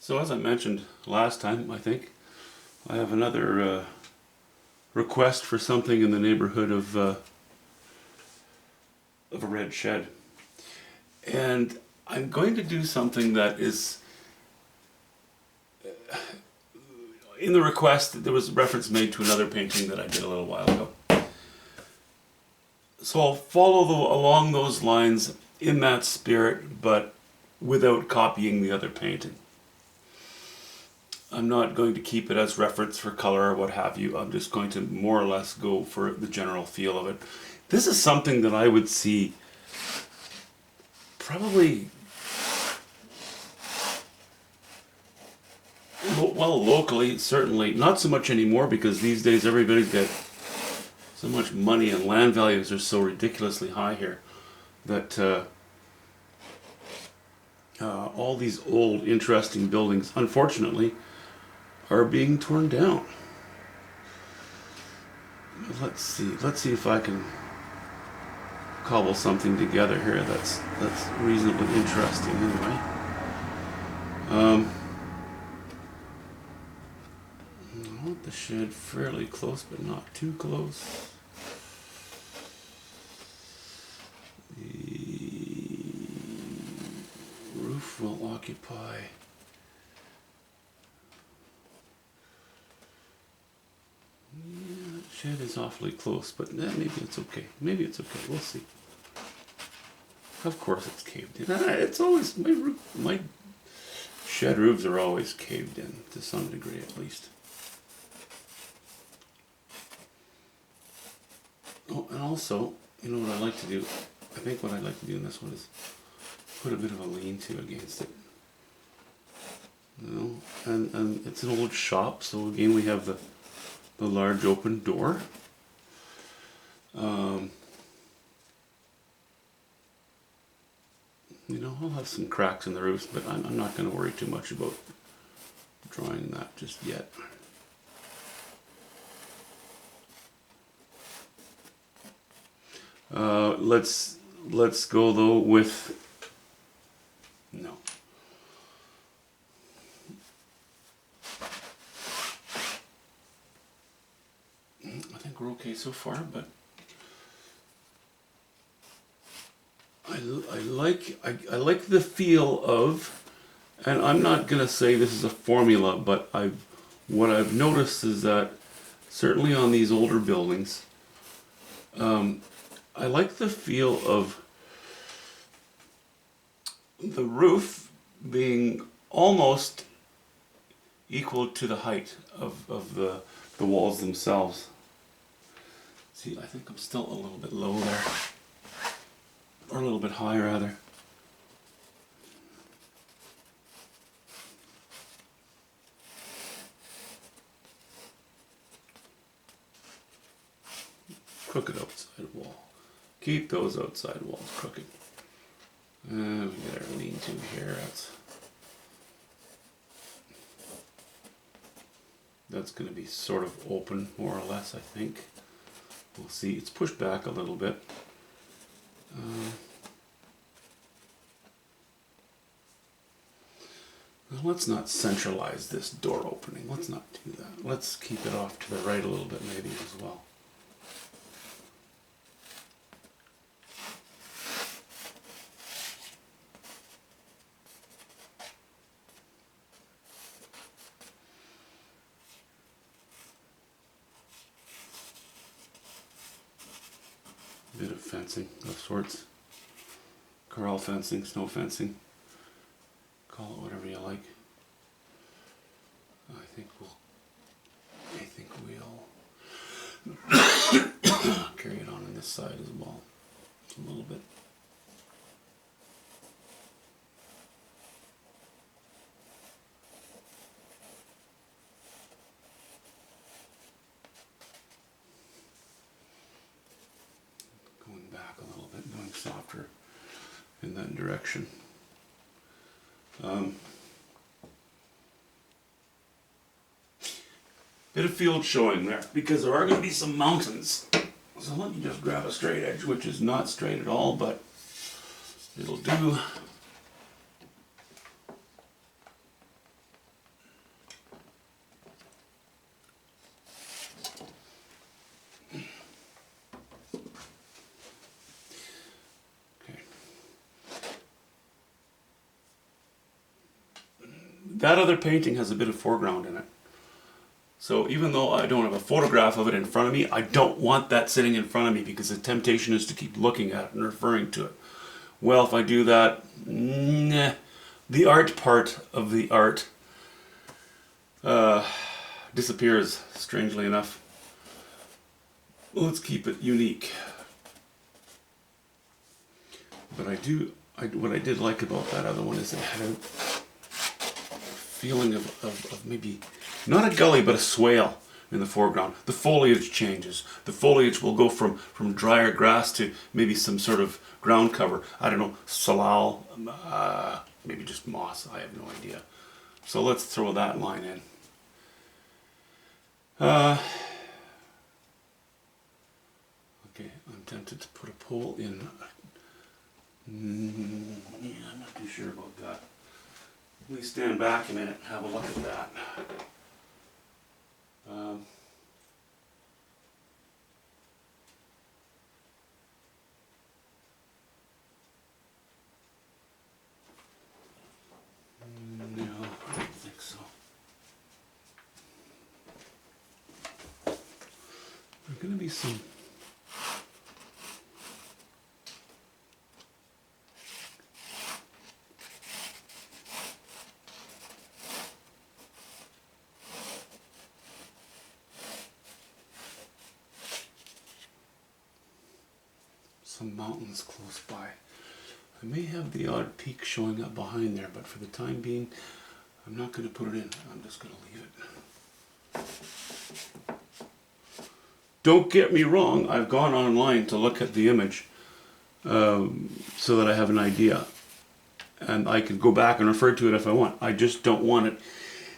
So as I mentioned last time, I think, I have another request for something in the neighborhood of a red shed. And I'm going to do something that is, in the request, there was reference made to another painting that I did a little while ago. So I'll follow along those lines in that spirit, but without copying the other painting. I'm not going to keep it as reference for color or what have you. I'm just going to more or less go for the general feel of it. This is something that I would see probably, well, locally, certainly. Not so much anymore because these days everybody's got so much money and land values are so ridiculously high here that all these old, interesting buildings, unfortunately, are being torn down. Let's see if I can cobble something together here that's reasonably interesting anyway. I want the shed fairly close, but not too close. The roof will occupy shed is awfully close, but maybe it's okay. Maybe it's okay. We'll see. Of course it's caved in. It's always, my shed roofs are always caved in, to some degree at least. Oh, and also, you know what I like to do? I think what I'd like to do in this one is put a bit of a lean-to against it. You know, and it's an old shop, so again we have the large open door. You know, I'll have some cracks in the roofs, but I'm not going to worry too much about drawing that just yet. Let's go though with no. I think we're okay so far, but I like the feel of, and I'm not gonna say this is a formula, but what I've noticed is that certainly on these older buildings, I like the feel of the roof being almost equal to the height of the walls themselves. See, I think I'm still a little bit low there. Or a little bit high, rather. Crooked outside wall. Keep those outside walls crooked. We get our lean-to here. That's going to be sort of open, more or less, I think. We'll see. It's pushed back a little bit. Well, let's not centralize this door opening. Let's not do that. Let's keep it off to the right a little bit maybe as well. Bit of fencing of sorts. Corral fencing, snow fencing. Call it whatever you like. I think we'll carry it on this side as well. A little bit. Going back a little bit, going softer in that direction. Bit of field showing there, because there are going to be some mountains. So let me just grab a straight edge, which is not straight at all, but it'll do. that other painting has a bit of foreground in it. So even though I don't have a photograph of it in front of me, I don't want that sitting in front of me because the temptation is to keep looking at it and referring to it. Well, if I do that, nah, the art part of the art disappears, strangely enough. Let's keep it unique. But what I did like about that other one is it had a feeling of maybe, not a gully, but a swale in the foreground. The foliage changes. The foliage will go from drier grass to maybe some sort of ground cover. I don't know, salal, maybe just moss, I have no idea. So let's throw that line in. Okay, I'm tempted to put a pole in. Yeah, I'm not too sure about that. Let me stand back a minute and have a look at that. No, I don't think so. There's going to be some mountains close by. I may have the odd peak showing up behind there, but for the time being, I'm not going to put it in. I'm just going to leave it. Don't get me wrong, I've gone online to look at the image so that I have an idea. And I can go back and refer to it if I want. I just don't want it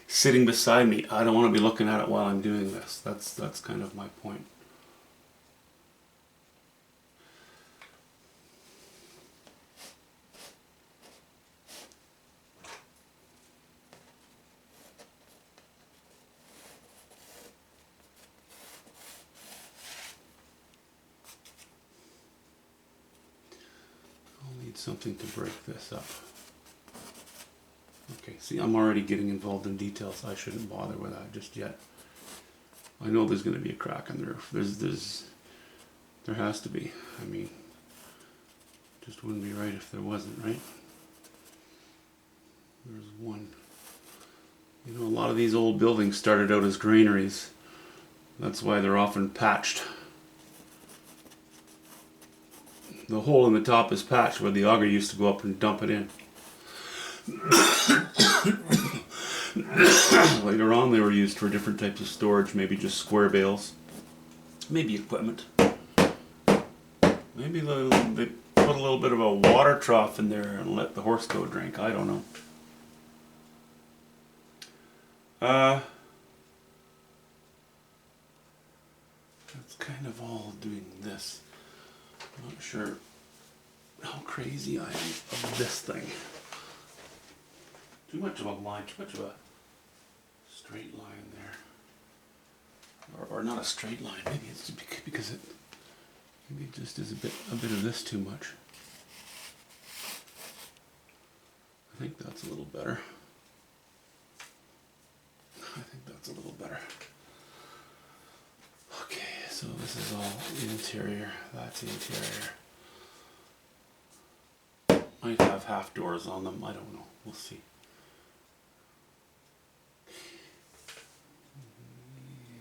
sitting beside me. I don't want to be looking at it while I'm doing this. That's kind of my point. Something to break this up. Okay, see, I'm already getting involved in details. I shouldn't bother with that just yet. I know there's going to be a crack in the roof. There has to be. I mean, just wouldn't be right if there wasn't, right? There's one. You know, a lot of these old buildings started out as granaries. That's why they're often patched. The hole in the top is patched where the auger used to go up and dump it in. Later on they were used for different types of storage, maybe just square bales, maybe equipment. Maybe they put a little bit of a water trough in there and let the horse go drink, I don't know. That's kind of all doing this. I'm not sure how crazy I am of this thing. Too much of a line, too much of a straight line there. Or not a straight line, maybe it's because maybe it just is a bit of this too much. I think that's a little better. I think that's a little better. Okay, so this is all interior, that's interior. Might have half doors on them, I don't know, we'll see.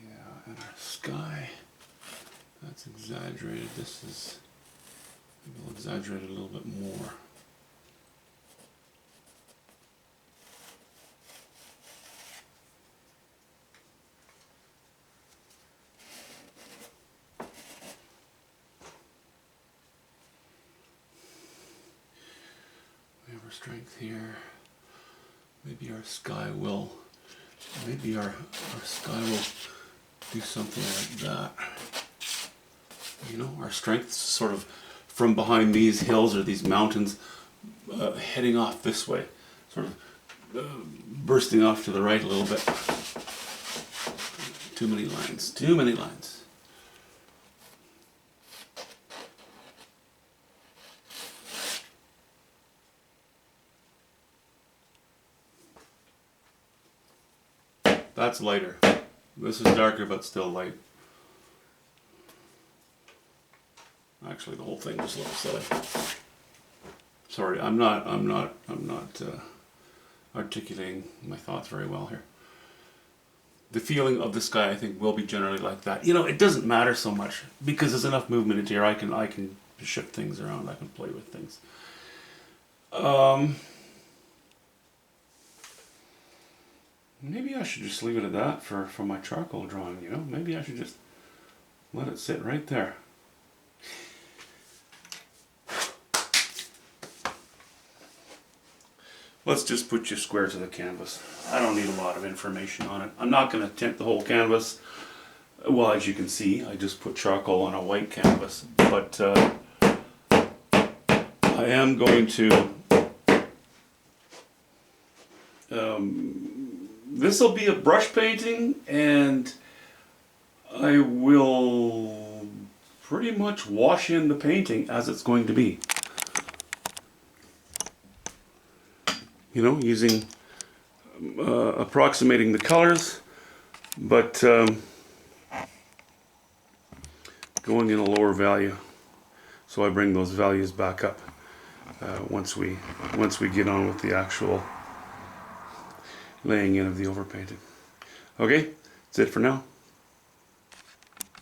Yeah, and our sky, that's exaggerated. This is, maybe we'll exaggerate it a little bit more. Strength here. Maybe our sky will do something like that. You know, our strength's sort of from behind these hills or these mountains, heading off this way, sort of bursting off to the right a little bit. Too many lines. Too many lines. That's lighter. This is darker but still light. Actually, the whole thing just looks silly. Sorry, I'm not articulating my thoughts very well here. The feeling of the sky, I think, will be generally like that. You know, it doesn't matter so much because there's enough movement into here. I can shift things around. I can play with things. Maybe I should just leave it at that for my charcoal drawing. You know, maybe I should just let it sit right there. Let's just put you square to the canvas. I don't need a lot of information on it. I'm not going to tint the whole canvas. Well, as you can see, I just put charcoal on a white canvas. But I am going to... this will be a brush painting, and I will pretty much wash in the painting as it's going to be. You know, using, approximating the colors, but going in a lower value. So I bring those values back up once we get on with the actual laying in of the overpainting. Okay, that's it for now.